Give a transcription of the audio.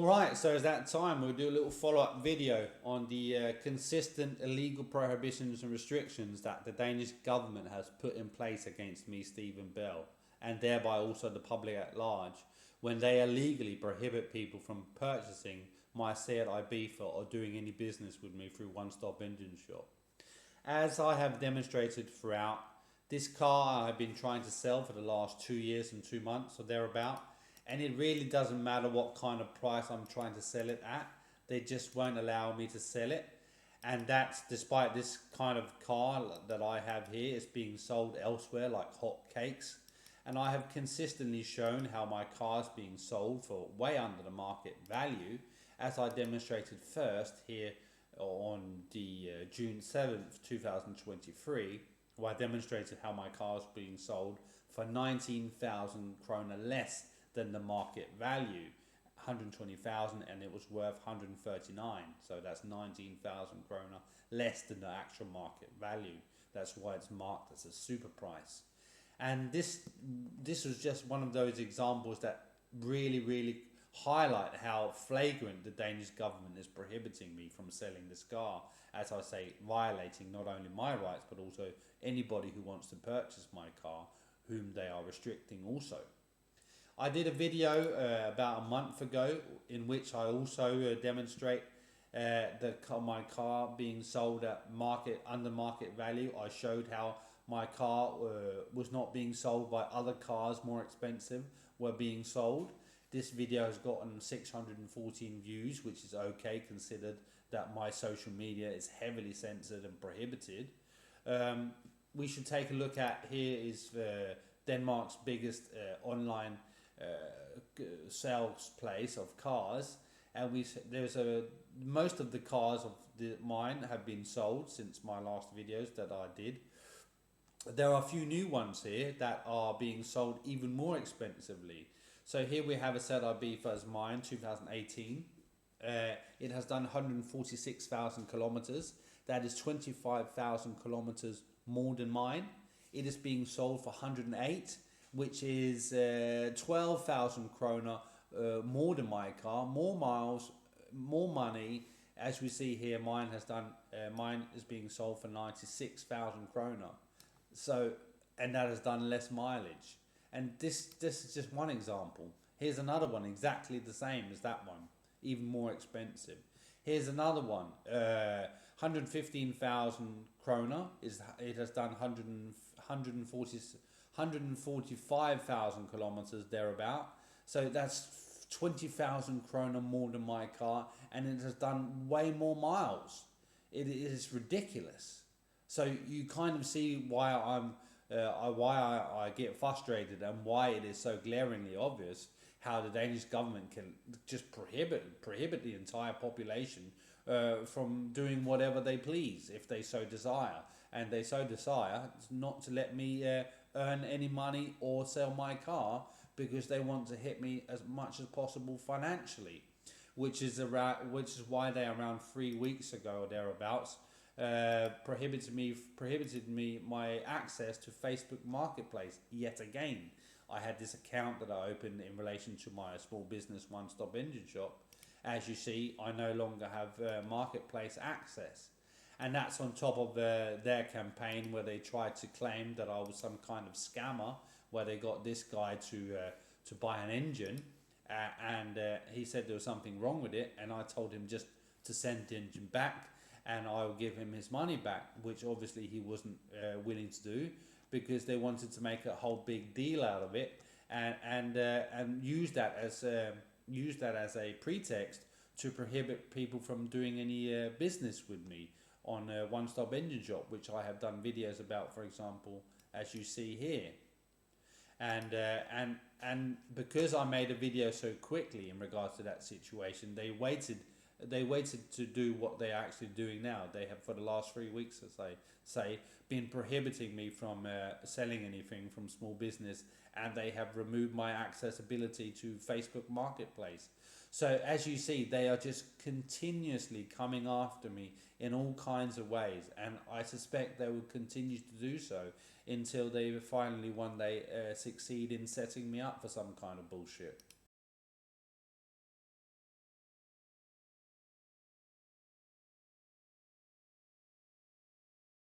Alright, so it's that time. We'll do a little follow-up video on the consistent illegal prohibitions and restrictions that the Danish government has put in place against me, Stephen Bell, and thereby also the public at large, when they illegally prohibit people from purchasing my Seat Ibiza or doing any business with me through One Stop Engine Shop. As I have demonstrated throughout, this car I've been trying to sell for the last 2 years and 2 months or thereabout, and it really doesn't matter what kind of price I'm trying to sell it at. They just won't allow me to sell it. And that's despite this kind of car that I have here is being sold elsewhere like hotcakes. And I have consistently shown how my car is being sold for way under the market value, as I demonstrated first here on the June 7th, 2023, where I demonstrated how my car is being sold for 19,000 kroner less than the market value, 120,000, and it was worth 139. So that's 19,000 kroner less than the actual market value. That's why it's marked as a super price. And this was just one of those examples that really highlight how flagrant the Danish government is prohibiting me from selling this car, as I say, violating not only my rights but also anybody who wants to purchase my car, whom they are restricting also. I did a video about a month ago in which I also demonstrate my car being sold at under market value. I showed how my car was not being sold by other cars more expensive were being sold. This video has gotten 614 views, which is okay considered that my social media is heavily censored and prohibited. We should take a look at here is Denmark's biggest online sales place of cars, and most of the cars of mine have been sold since my last videos that I did. There are a few new ones here that are being sold even more expensively. So here we have a Seat Ibiza as mine, 2018. It has done 146,000 kilometers. That is 25,000 kilometers more than mine. It is being sold for 108, which is 12,000 kroner more than my car, more miles, more money. As we see here, mine is being sold for 96,000 kroner. So, and that has done less mileage. And this is just one example. Here's another one exactly the same as that one, even more expensive. Here's another one, 115,000 kroner. It has done 145,000 kilometers thereabout. So that's 20,000 kroner more than my car, and it has done way more miles. It is ridiculous. So you kind of see why I get frustrated and why it is so glaringly obvious how the Danish government can just prohibit the entire population from doing whatever they please if they so desire. And they so desire not to let me earn any money or sell my car because they want to hit me as much as possible financially, which is why they around 3 weeks ago or thereabouts prohibited me my access to Facebook Marketplace yet again. I had this account that I opened in relation to my small business One Stop Engine Shop. As you see, I no longer have marketplace access. And that's on top of their campaign where they tried to claim that I was some kind of scammer, where they got this guy to buy an engine, and he said there was something wrong with it, and I told him just to send the engine back, and I will give him his money back, which obviously he wasn't willing to do because they wanted to make a whole big deal out of it, and use that as a pretext to prohibit people from doing any business with me on One Stop Engine Shop, which I have done videos about, for example, as you see here. And because I made a video so quickly in regards to that situation, they waited to do what they are actually doing now. They have, for the last 3 weeks, as I say, been prohibiting me from selling anything from small business, and they have removed my accessibility to Facebook Marketplace. So as you see, they are just continuously coming after me in all kinds of ways, and I suspect they will continue to do so until they finally one day succeed in setting me up for some kind of bullshit.